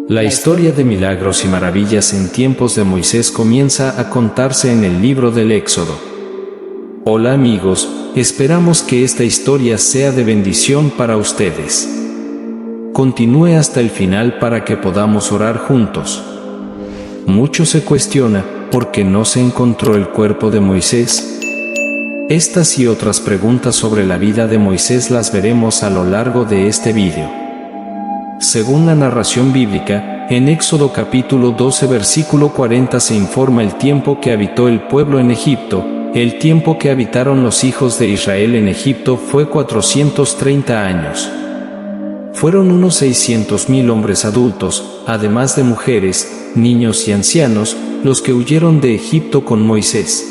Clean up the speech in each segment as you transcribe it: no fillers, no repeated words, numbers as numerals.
La historia de milagros y maravillas en tiempos de Moisés comienza a contarse en el libro del Éxodo. Hola amigos, esperamos que esta historia sea de bendición para ustedes. Continúe hasta el final para que podamos orar juntos. Mucho se cuestiona por qué no se encontró el cuerpo de Moisés. Estas y otras preguntas sobre la vida de Moisés las veremos a lo largo de este vídeo. Según la narración bíblica, en Éxodo capítulo 12 versículo 40 se informa el tiempo que habitó el pueblo en Egipto. El tiempo que habitaron los hijos de Israel en Egipto fue 430 años. Fueron unos 600.000 hombres adultos, además de mujeres, niños y ancianos, los que huyeron de Egipto con Moisés.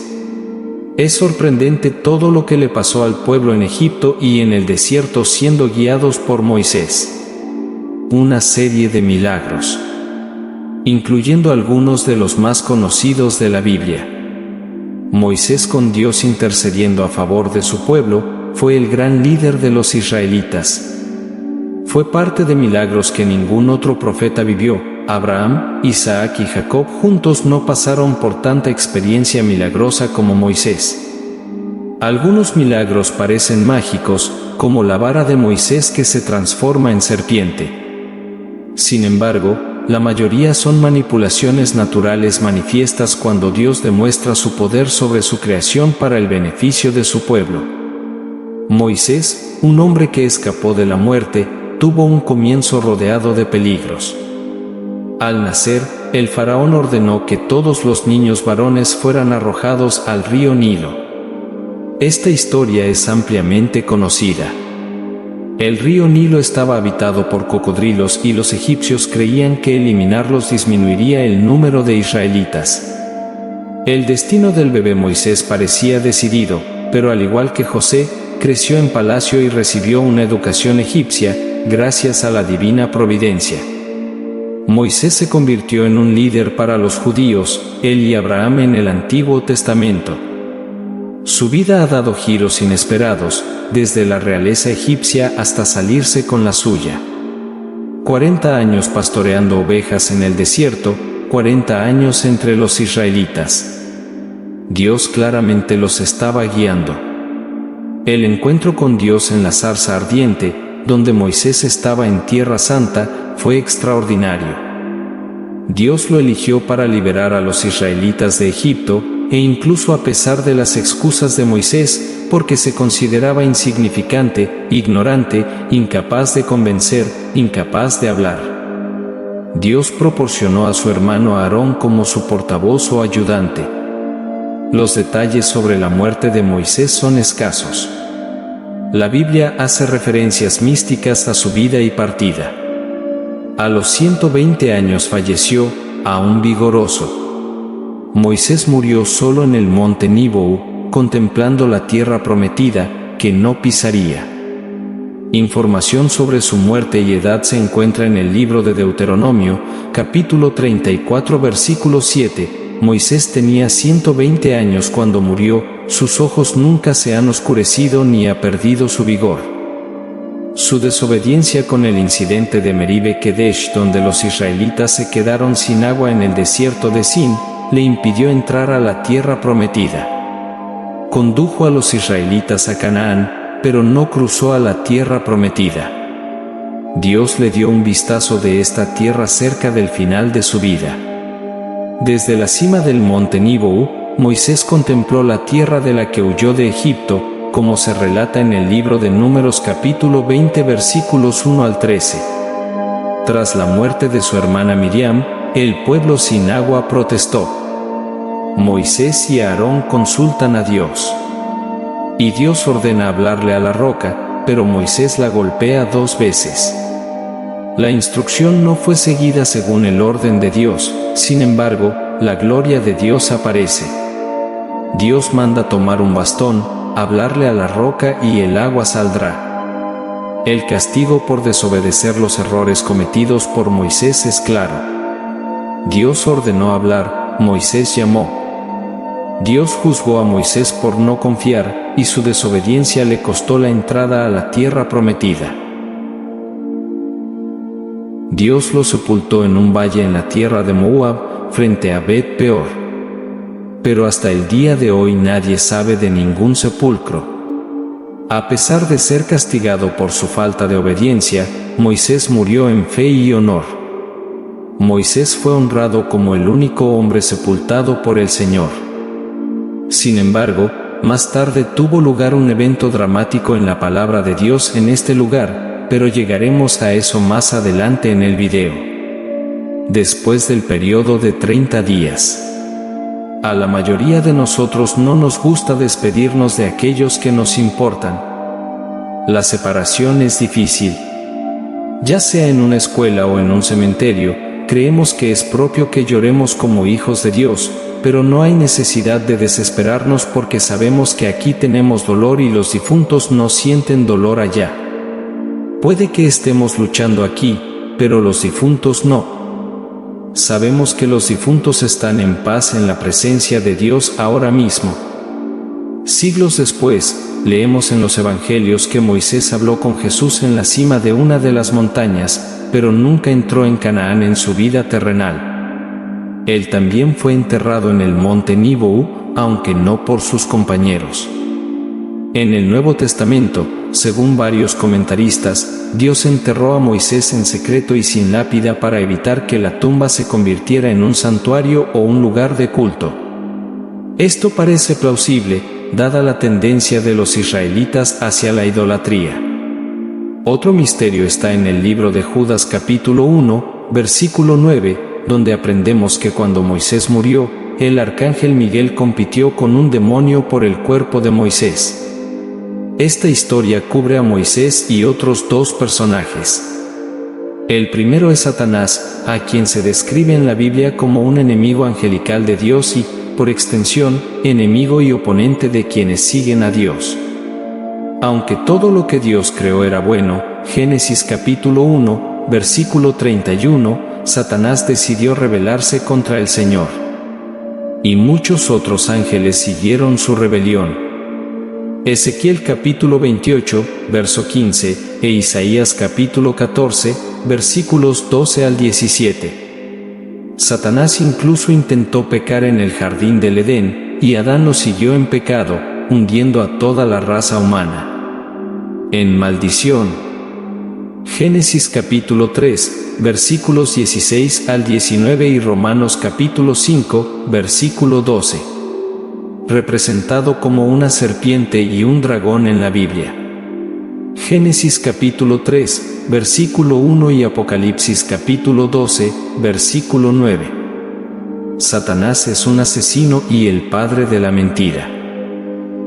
Es sorprendente todo lo que le pasó al pueblo en Egipto y en el desierto siendo guiados por Moisés. Una serie de milagros, incluyendo algunos de los más conocidos de la Biblia. Moisés, con Dios intercediendo a favor de su pueblo, fue el gran líder de los israelitas. Fue parte de milagros que ningún otro profeta vivió. Abraham, Isaac y Jacob juntos no pasaron por tanta experiencia milagrosa como Moisés. Algunos milagros parecen mágicos, como la vara de Moisés que se transforma en serpiente. Sin embargo, la mayoría son manipulaciones naturales manifiestas cuando Dios demuestra su poder sobre su creación para el beneficio de su pueblo. Moisés, un hombre que escapó de la muerte, tuvo un comienzo rodeado de peligros. Al nacer, el faraón ordenó que todos los niños varones fueran arrojados al río Nilo. Esta historia es ampliamente conocida. El río Nilo estaba habitado por cocodrilos y los egipcios creían que eliminarlos disminuiría el número de israelitas. El destino del bebé Moisés parecía decidido, pero al igual que José, creció en palacio y recibió una educación egipcia, gracias a la divina providencia. Moisés se convirtió en un líder para los judíos, él y Abraham en el Antiguo Testamento. Su vida ha dado giros inesperados, desde la realeza egipcia hasta salirse con la suya. 40 años pastoreando ovejas en el desierto, 40 años entre los israelitas. Dios claramente los estaba guiando. El encuentro con Dios en la zarza ardiente, donde Moisés estaba en Tierra Santa, fue extraordinario. Dios lo eligió para liberar a los israelitas de Egipto, e incluso a pesar de las excusas de Moisés, porque se consideraba insignificante, ignorante, incapaz de convencer, incapaz de hablar. Dios proporcionó a su hermano Aarón como su portavoz o ayudante. Los detalles sobre la muerte de Moisés son escasos. La Biblia hace referencias místicas a su vida y partida. A los 120 años falleció, aún vigoroso. Moisés murió solo en el monte Nebo, contemplando la tierra prometida, que no pisaría. Información sobre su muerte y edad se encuentra en el libro de Deuteronomio, capítulo 34 versículo 7. Moisés tenía 120 años cuando murió, sus ojos nunca se han oscurecido ni ha perdido su vigor. Su desobediencia con el incidente de Meribe Kedesh, donde los israelitas se quedaron sin agua en el desierto de Sin, le impidió entrar a la tierra prometida. Condujo a los israelitas a Canaán, pero no cruzó a la tierra prometida. Dios le dio un vistazo de esta tierra cerca del final de su vida. Desde la cima del monte Nebo, Moisés contempló la tierra de la que huyó de Egipto, como se relata en el libro de Números capítulo 20 versículos 1 al 13. Tras la muerte de su hermana Miriam, el pueblo sin agua protestó. Moisés y Aarón consultan a Dios. Y Dios ordena hablarle a la roca, pero Moisés la golpea 2 veces. La instrucción no fue seguida según el orden de Dios, sin embargo, la gloria de Dios aparece. Dios manda tomar un bastón, hablarle a la roca y el agua saldrá. El castigo por desobedecer los errores cometidos por Moisés es claro. Dios ordenó hablar, Moisés llamó. Dios juzgó a Moisés por no confiar, y su desobediencia le costó la entrada a la tierra prometida. Dios lo sepultó en un valle en la tierra de Moab, frente a Bet Peor. Pero hasta el día de hoy nadie sabe de ningún sepulcro. A pesar de ser castigado por su falta de obediencia, Moisés murió en fe y honor. Moisés fue honrado como el único hombre sepultado por el Señor. Sin embargo, más tarde tuvo lugar un evento dramático en la palabra de Dios en este lugar, pero llegaremos a eso más adelante en el video. Después del periodo de 30 días. A la mayoría de nosotros no nos gusta despedirnos de aquellos que nos importan. La separación es difícil. Ya sea en una escuela o en un cementerio, creemos que es propio que lloremos como hijos de Dios, pero no hay necesidad de desesperarnos porque sabemos que aquí tenemos dolor y los difuntos no sienten dolor allá. Puede que estemos luchando aquí, pero los difuntos no. Sabemos que los difuntos están en paz en la presencia de Dios ahora mismo. Siglos después, leemos en los Evangelios que Moisés habló con Jesús en la cima de una de las montañas, pero nunca entró en Canaán en su vida terrenal. Él también fue enterrado en el monte Níbou, aunque no por sus compañeros. En el Nuevo Testamento, según varios comentaristas, Dios enterró a Moisés en secreto y sin lápida para evitar que la tumba se convirtiera en un santuario o un lugar de culto. Esto parece plausible, dada la tendencia de los israelitas hacia la idolatría. Otro misterio está en el libro de Judas capítulo 1, versículo 9, donde aprendemos que cuando Moisés murió, el arcángel Miguel compitió con un demonio por el cuerpo de Moisés. Esta historia cubre a Moisés y otros dos personajes. El primero es Satanás, a quien se describe en la Biblia como un enemigo angelical de Dios y, por extensión, enemigo y oponente de quienes siguen a Dios. Aunque todo lo que Dios creó era bueno, Génesis capítulo 1, versículo 31, Satanás decidió rebelarse contra el Señor. Y muchos otros ángeles siguieron su rebelión. Ezequiel capítulo 28, verso 15, e Isaías capítulo 14, versículos 12 al 17. Satanás incluso intentó pecar en el jardín del Edén, y Adán lo siguió en pecado, hundiendo a toda la raza humana en maldición. Génesis capítulo 3, versículos 16 al 19 y Romanos capítulo 5, versículo 12. Representado como una serpiente y un dragón en la Biblia. Génesis capítulo 3, versículo 1 y Apocalipsis capítulo 12, versículo 9. Satanás es un asesino y el padre de la mentira.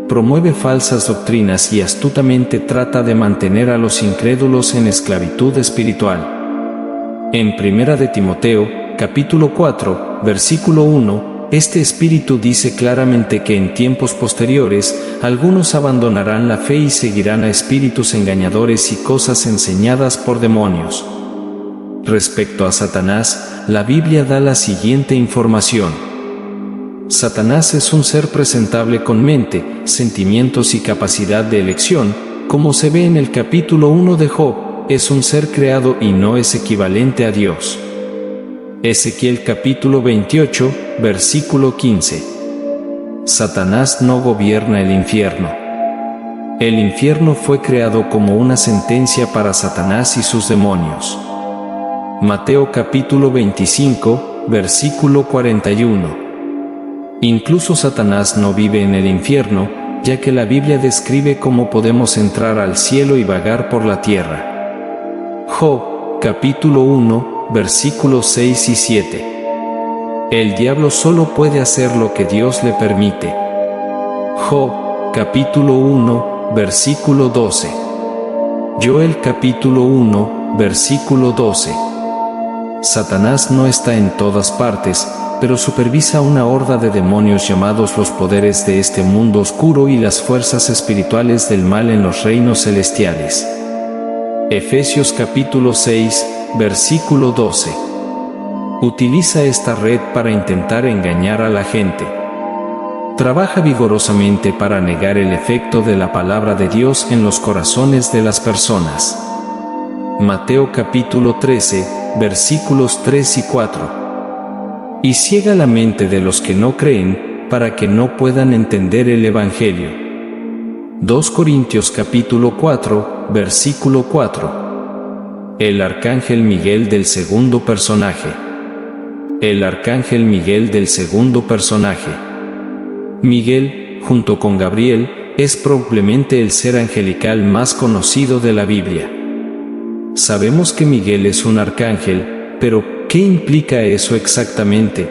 Promueve falsas doctrinas y astutamente trata de mantener a los incrédulos en esclavitud espiritual. En Primera de Timoteo, capítulo 4, versículo 1, este espíritu dice claramente que en tiempos posteriores, algunos abandonarán la fe y seguirán a espíritus engañadores y cosas enseñadas por demonios. Respecto a Satanás, la Biblia da la siguiente información. Satanás es un ser presentable con mente, sentimientos y capacidad de elección, como se ve en el capítulo 1 de Job, es un ser creado y no es equivalente a Dios. Ezequiel capítulo 28, versículo 15. Satanás no gobierna el infierno. El infierno fue creado como una sentencia para Satanás y sus demonios. Mateo capítulo 25, versículo 41. Incluso Satanás no vive en el infierno, ya que la Biblia describe cómo podemos entrar al cielo y vagar por la tierra. Job, capítulo 1, versículos 6 y 7. El diablo solo puede hacer lo que Dios le permite. Job, capítulo 1, versículo 12. Joel capítulo 1, versículo 12. Satanás no está en todas partes, pero supervisa una horda de demonios llamados los poderes de este mundo oscuro y las fuerzas espirituales del mal en los reinos celestiales. Efesios capítulo 6, versículo 12. Utiliza esta red para intentar engañar a la gente. Trabaja vigorosamente para negar el efecto de la palabra de Dios en los corazones de las personas. Mateo capítulo 13, versículos 3 y 4. Y ciega la mente de los que no creen, para que no puedan entender el Evangelio. 2 Corintios capítulo 4, versículo 4. El Arcángel Miguel del segundo personaje. El Arcángel Miguel del segundo personaje. Miguel, junto con Gabriel, es probablemente el ser angelical más conocido de la Biblia. Sabemos que Miguel es un arcángel, pero ¿qué implica eso exactamente?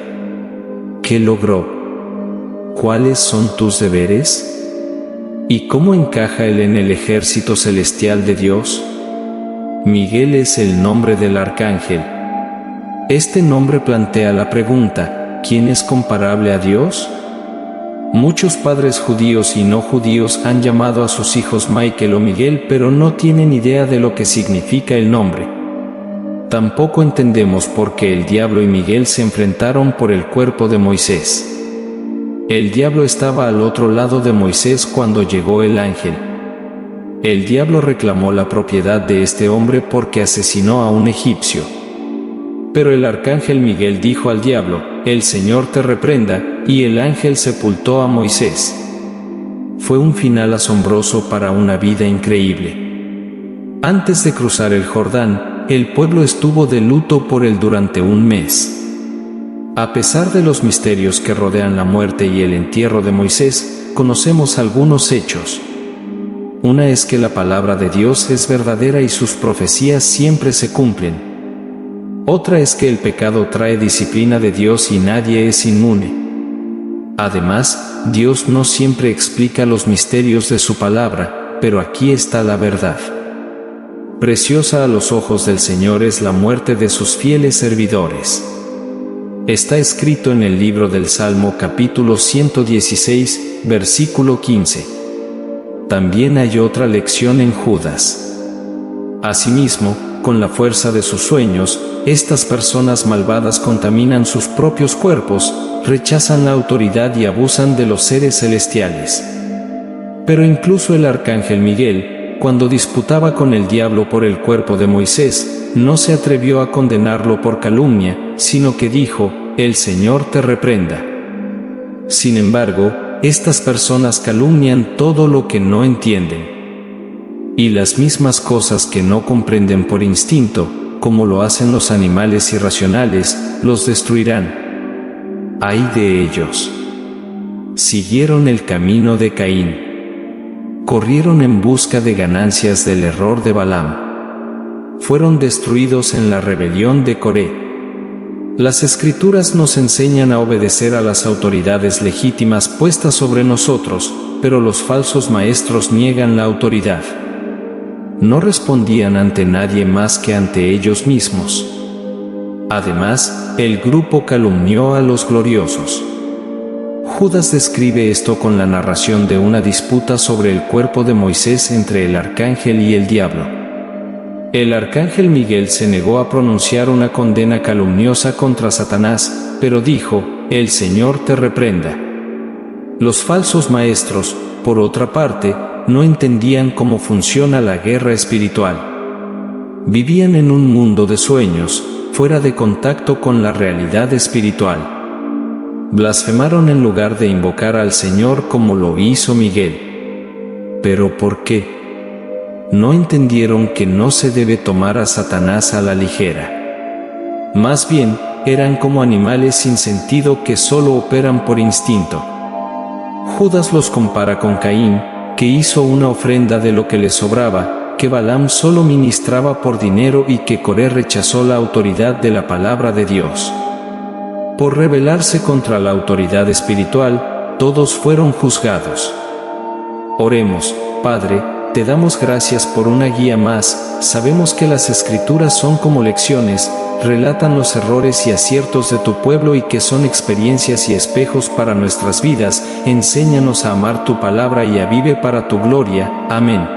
¿Qué logró? ¿Cuáles son tus deberes? ¿Y cómo encaja él en el ejército celestial de Dios? Miguel es el nombre del arcángel. Este nombre plantea la pregunta, ¿quién es comparable a Dios? Muchos padres judíos y no judíos han llamado a sus hijos Michael o Miguel, pero no tienen idea de lo que significa el nombre. Tampoco entendemos por qué el diablo y Miguel se enfrentaron por el cuerpo de Moisés. El diablo estaba al otro lado de Moisés cuando llegó el ángel. El diablo reclamó la propiedad de este hombre porque asesinó a un egipcio. Pero el arcángel Miguel dijo al diablo, «El Señor te reprenda», y el ángel sepultó a Moisés. Fue un final asombroso para una vida increíble. Antes de cruzar el Jordán, el pueblo estuvo de luto por él durante un mes. A pesar de los misterios que rodean la muerte y el entierro de Moisés, conocemos algunos hechos. Una es que la palabra de Dios es verdadera y sus profecías siempre se cumplen. Otra es que el pecado trae disciplina de Dios y nadie es inmune. Además, Dios no siempre explica los misterios de su palabra, pero aquí está la verdad. Preciosa a los ojos del Señor es la muerte de sus fieles servidores. Está escrito en el libro del Salmo capítulo 116, versículo 15. También hay otra lección en Judas. Asimismo, con la fuerza de sus sueños, estas personas malvadas contaminan sus propios cuerpos, rechazan la autoridad y abusan de los seres celestiales. Pero incluso el arcángel Miguel, cuando disputaba con el diablo por el cuerpo de Moisés, no se atrevió a condenarlo por calumnia, sino que dijo, «El Señor te reprenda». Sin embargo, estas personas calumnian todo lo que no entienden. Y las mismas cosas que no comprenden por instinto, como lo hacen los animales irracionales, los destruirán. ¡Ay de ellos! Siguieron el camino de Caín. Corrieron en busca de ganancias del error de Balaam. Fueron destruidos en la rebelión de Coré. Las Escrituras nos enseñan a obedecer a las autoridades legítimas puestas sobre nosotros, pero los falsos maestros niegan la autoridad. No respondían ante nadie más que ante ellos mismos. Además, el grupo calumnió a los gloriosos. Judas describe esto con la narración de una disputa sobre el cuerpo de Moisés entre el arcángel y el diablo. El arcángel Miguel se negó a pronunciar una condena calumniosa contra Satanás, pero dijo, «El Señor te reprenda». Los falsos maestros, por otra parte, no entendían cómo funciona la guerra espiritual. Vivían en un mundo de sueños, fuera de contacto con la realidad espiritual. Blasfemaron en lugar de invocar al Señor como lo hizo Miguel. ¿Pero por qué? No entendieron que no se debe tomar a Satanás a la ligera. Más bien, eran como animales sin sentido que solo operan por instinto. Judas los compara con Caín, que hizo una ofrenda de lo que le sobraba, que Balaam solo ministraba por dinero y que Coré rechazó la autoridad de la palabra de Dios. Por rebelarse contra la autoridad espiritual, todos fueron juzgados. Oremos, Padre, te damos gracias por una guía más. Sabemos que las Escrituras son como lecciones, relatan los errores y aciertos de tu pueblo y que son experiencias y espejos para nuestras vidas. Enséñanos a amar tu palabra y a vivir para tu gloria. Amén.